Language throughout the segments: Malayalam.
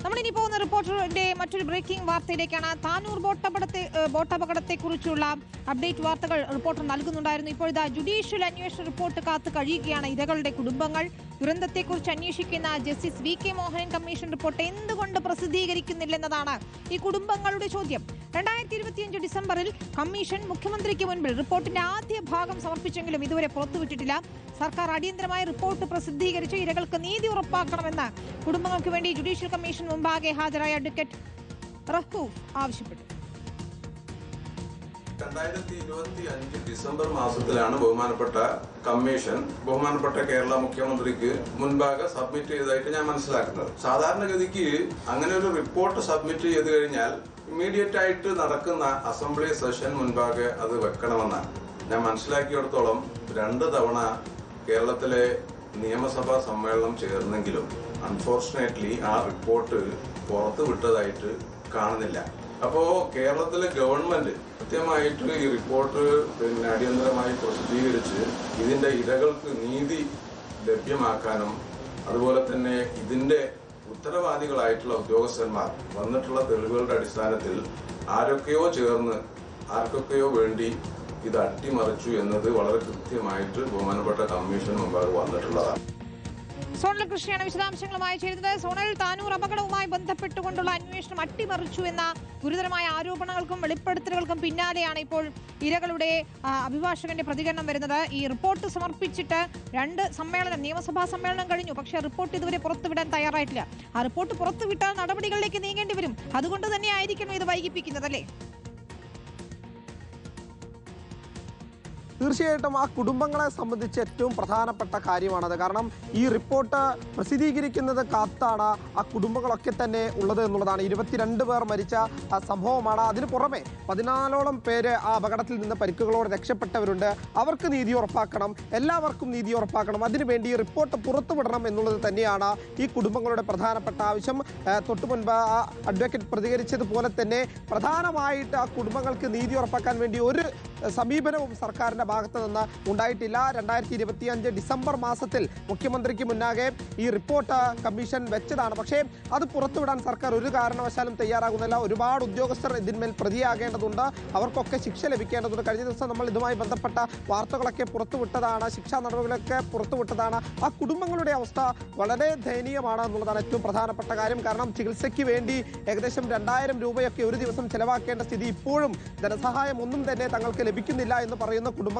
നമ്മളിനി പോകുന്ന റിപ്പോർട്ടറിന്റെ മറ്റൊരു ബ്രേക്കിംഗ് വാർത്തയിലേക്കാണ്. താനൂർ ബോട്ടപകടത്തെക്കുറിച്ചുള്ള അപ്ഡേറ്റ് വാർത്തകൾ റിപ്പോർട്ടർ നൽകുന്നുണ്ടായിരുന്നു. ഇപ്പോഴിതാ ജുഡീഷ്യൽ അന്വേഷണ റിപ്പോർട്ട് കാത്ത് കഴിയുകയാണ് ഇരകളുടെ കുടുംബങ്ങൾ. ദുരന്തത്തെക്കുറിച്ച് അന്വേഷിക്കുന്ന justice V K Mohanan commission report എന്തുകൊണ്ട് പ്രസിദ്ധീകരിക്കുന്നില്ലെന്നതാണ് ഈ കുടുംബങ്ങളുടെ ചോദ്യം. 2025 ഡിസംബറിൽ കമ്മീഷൻ മുഖ്യമന്ത്രിക്ക് മുൻപിൽ റിപ്പോർട്ടിന്റെ ആദ്യ ഭാഗം സമർപ്പിച്ചെങ്കിലും ഇതുവരെ പുറത്തുവിട്ടിട്ടില്ല. സർക്കാർ അടിയന്തരമായി റിപ്പോർട്ട് പ്രസിദ്ധീകരിച്ച് ഇരകൾക്ക് നീതി ഉറപ്പാക്കണമെന്ന് കുടുംബങ്ങൾക്ക് വേണ്ടി ജുഡീഷ്യൽ കമ്മീഷൻ മുമ്പാകെ ഹാജരായ അഡ്വക്കേറ്റ് റഹൂഫ് ആവശ്യപ്പെട്ടു. 2025 ഡിസംബർ മാസത്തിലാണ് ബഹുമാനപ്പെട്ട കമ്മീഷൻ ബഹുമാനപ്പെട്ട കേരള മുഖ്യമന്ത്രിക്ക് മുൻപാകെ സബ്മിറ്റ് ചെയ്തതായിട്ട് ഞാൻ മനസ്സിലാക്കുന്നത്. സാധാരണഗതിക്ക് അങ്ങനെ ഒരു റിപ്പോർട്ട് സബ്മിറ്റ് ചെയ്ത് കഴിഞ്ഞാൽ ഇമ്മീഡിയറ്റ് ആയിട്ട് നടക്കുന്ന അസംബ്ലി സെഷൻ മുൻപാകെ അത് വെക്കണമെന്നാണ് ഞാൻ മനസ്സിലാക്കിയിടത്തോളം. 2 തവണ കേരളത്തിലെ നിയമസഭാ സമ്മേളനം ചേർന്നെങ്കിലും അൺഫോർച്ചുനേറ്റ്ലി ആ റിപ്പോർട്ട് പുറത്തു വിട്ടതായിട്ട് കാണുന്നില്ല. അപ്പോ കേരളത്തിലെ ഗവൺമെന്റ് കൃത്യമായിട്ട് ഈ റിപ്പോർട്ട് അടിയന്തരമായി പ്രസിദ്ധീകരിച്ച് ഇതിന്റെ ഇരകൾക്ക് നീതി ലഭ്യമാക്കാനും അതുപോലെ തന്നെ ഇതിന്റെ ഉത്തരവാദികളായിട്ടുള്ള ഉദ്യോഗസ്ഥന്മാർ വന്നിട്ടുള്ള തെളിവുകളുടെ അടിസ്ഥാനത്തിൽ ആരൊക്കെയോ ചേർന്ന് ആർക്കൊക്കെയോ വേണ്ടി ഇത് അട്ടിമറിച്ചു എന്നത് വളരെ കൃത്യമായിട്ട് ബഹുമാനപ്പെട്ട കമ്മീഷൻ മുമ്പാകെ വന്നിട്ടുള്ളതാണ്. സോണൽ കൃഷിയാണ് വിശദാംശങ്ങളുമായി ചേരുന്നത്. സോണൽ, താനൂർ അപകടവുമായി ബന്ധപ്പെട്ടുകൊണ്ടുള്ള അന്വേഷണം അട്ടിമറിച്ചു എന്ന ഗുരുതരമായ ആരോപണങ്ങൾക്കും വെളിപ്പെടുത്തലുകൾക്കും പിന്നാലെയാണ് ഇപ്പോൾ ഇരകളുടെ അഭിഭാഷകന്റെ പ്രതികരണം വരുന്നത്. ഈ റിപ്പോർട്ട് സമർപ്പിച്ചിട്ട് 2 നിയമസഭാ സമ്മേളനം കഴിഞ്ഞു. പക്ഷേ റിപ്പോർട്ട് ഇതുവരെ പുറത്തുവിടാൻ തയ്യാറായിട്ടില്ല. ആ റിപ്പോർട്ട് പുറത്തുവിട്ടാൽ നടപടികളിലേക്ക് നീങ്ങേണ്ടി വരും. അതുകൊണ്ട് തന്നെ ആയിരിക്കണം ഇത് വൈകിപ്പിക്കുന്നത്, അല്ലേ? തീർച്ചയായിട്ടും ആ കുടുംബങ്ങളെ സംബന്ധിച്ച് ഏറ്റവും പ്രധാനപ്പെട്ട കാര്യമാണത്. കാരണം ഈ റിപ്പോർട്ട് പ്രസിദ്ധീകരിക്കുന്നത് കാത്താണ് ആ കുടുംബങ്ങളൊക്കെ തന്നെ ഉള്ളത് എന്നുള്ളതാണ്. 22 പേർ മരിച്ച സംഭവമാണ്. അതിന് പുറമെ 14ഓളം പേര് ആ അപകടത്തിൽ നിന്ന് പരിക്കുകളോടെ രക്ഷപ്പെട്ടവരുണ്ട്. അവർക്ക് നീതി ഉറപ്പാക്കണം, എല്ലാവർക്കും നീതി ഉറപ്പാക്കണം. അതിനുവേണ്ടി റിപ്പോർട്ട് പുറത്തുവിടണം എന്നുള്ളത് തന്നെയാണ് ഈ കുടുംബങ്ങളുടെ പ്രധാനപ്പെട്ട ആവശ്യം. തൊട്ടു മുൻപ് ആ അഡ്വക്കേറ്റ് പ്രതികരിച്ചതുപോലെ തന്നെ പ്രധാനമായിട്ട് ആ കുടുംബങ്ങൾക്ക് നീതി ഉറപ്പാക്കാൻ വേണ്ടി ഒരു സമീപനവും സർക്കാരിൻ്റെ ഭാഗത്ത് നിന്ന് ഉണ്ടായിട്ടില്ല. 2025 ഡിസംബർ മാസത്തിൽ മുഖ്യമന്ത്രിക്ക് മുന്നാകെ ഈ റിപ്പോർട്ട് കമ്മീഷൻ വെച്ചതാണ്. പക്ഷേ അത് പുറത്തുവിടാൻ സർക്കാർ ഒരു കാരണവശാലും തയ്യാറാകുന്നില്ല. ഒരുപാട് ഉദ്യോഗസ്ഥർ ഇതിന്മേൽ പ്രതിയാകേണ്ടതുണ്ട്, അവർക്കൊക്കെ ശിക്ഷ ലഭിക്കേണ്ടതുണ്ട്. കഴിഞ്ഞ ദിവസം നമ്മൾ ഇതുമായി ബന്ധപ്പെട്ട വാർത്തകളൊക്കെ പുറത്തുവിട്ടതാണ്, ശിക്ഷാ നടപടികളൊക്കെ പുറത്തുവിട്ടതാണ്. ആ കുടുംബങ്ങളുടെ അവസ്ഥ വളരെ ദയനീയമാണ് എന്നുള്ളതാണ് ഏറ്റവും പ്രധാനപ്പെട്ട കാര്യം. കാരണം ചികിത്സയ്ക്ക് വേണ്ടി ഏകദേശം 2000 രൂപയൊക്കെ ഒരു ദിവസം ചെലവാക്കേണ്ട സ്ഥിതി ഇപ്പോഴും ധനസഹായം ഒന്നും തന്നെ തങ്ങൾക്ക് ലഭിക്കുന്നില്ല എന്ന് പറയുന്ന കുടുംബങ്ങളുണ്ട്.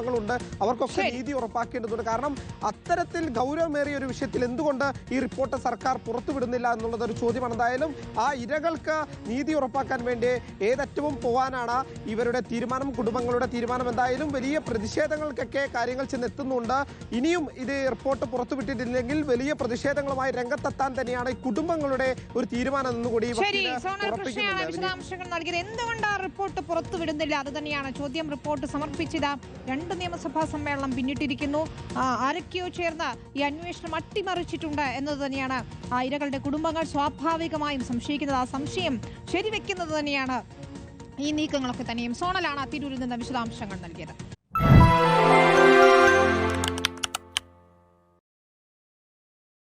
അവർക്കൊക്കെ നീതി ഉറപ്പാക്കേണ്ടതുണ്ട്. കാരണം അത്തരത്തിൽ ഗൗരവമേറിയ ഒരു വിഷയത്തിൽ എന്തുകൊണ്ട് ഈ റിപ്പോർട്ട് സർക്കാർ പുറത്തുവിടുന്നില്ല എന്നുള്ളത് ഒരു ചോദ്യമാണ്. എന്തായാലും ആ ഇരകൾക്ക് നീതി ഉറപ്പാക്കാൻ വേണ്ടി ഏതറ്റവും പോകാനാണ് ഇവരുടെ തീരുമാനം, കുടുംബങ്ങളുടെ തീരുമാനം. എന്തായാലും വലിയ പ്രതിഷേധങ്ങൾക്കൊക്കെ കാര്യങ്ങൾ ചെന്നെത്തുന്നുണ്ട്. ഇനിയും ഇത് റിപ്പോർട്ട് പുറത്തുവിട്ടിട്ടില്ലെങ്കിൽ വലിയ പ്രതിഷേധങ്ങളുമായി രംഗത്തെത്താൻ തന്നെയാണ് ഈ കുടുംബങ്ങളുടെ ഒരു തീരുമാനം എന്നുകൂടി വിശദാംശങ്ങൾ നൽകിയത്. എന്തുകൊണ്ട് ആ റിപ്പോർട്ട് പുറത്തുവിടുന്നില്ല? അത് തന്നെയാണ് ചോദ്യം. റിപ്പോർട്ട് സമർപ്പിച്ചത് 2 നിയമസഭാ സമ്മേളനം പിന്നിട്ടിരിക്കുന്നു. ആരൊക്കെയോ ചേർന്ന് ഈ അന്വേഷണം അട്ടിമറിച്ചിട്ടുണ്ട് എന്നത് തന്നെയാണ് ആ ഇരകളുടെ കുടുംബങ്ങൾ സ്വാഭാവികമായും സംശയിക്കുന്നത്. ആ സംശയം ശരിവെക്കുന്നത് തന്നെയാണ് ഈ നീക്കങ്ങളൊക്കെ തന്നെയും. സോണലാണ് തിരൂരിൽ നിന്ന് വിശദാംശങ്ങൾ നൽകിയത്.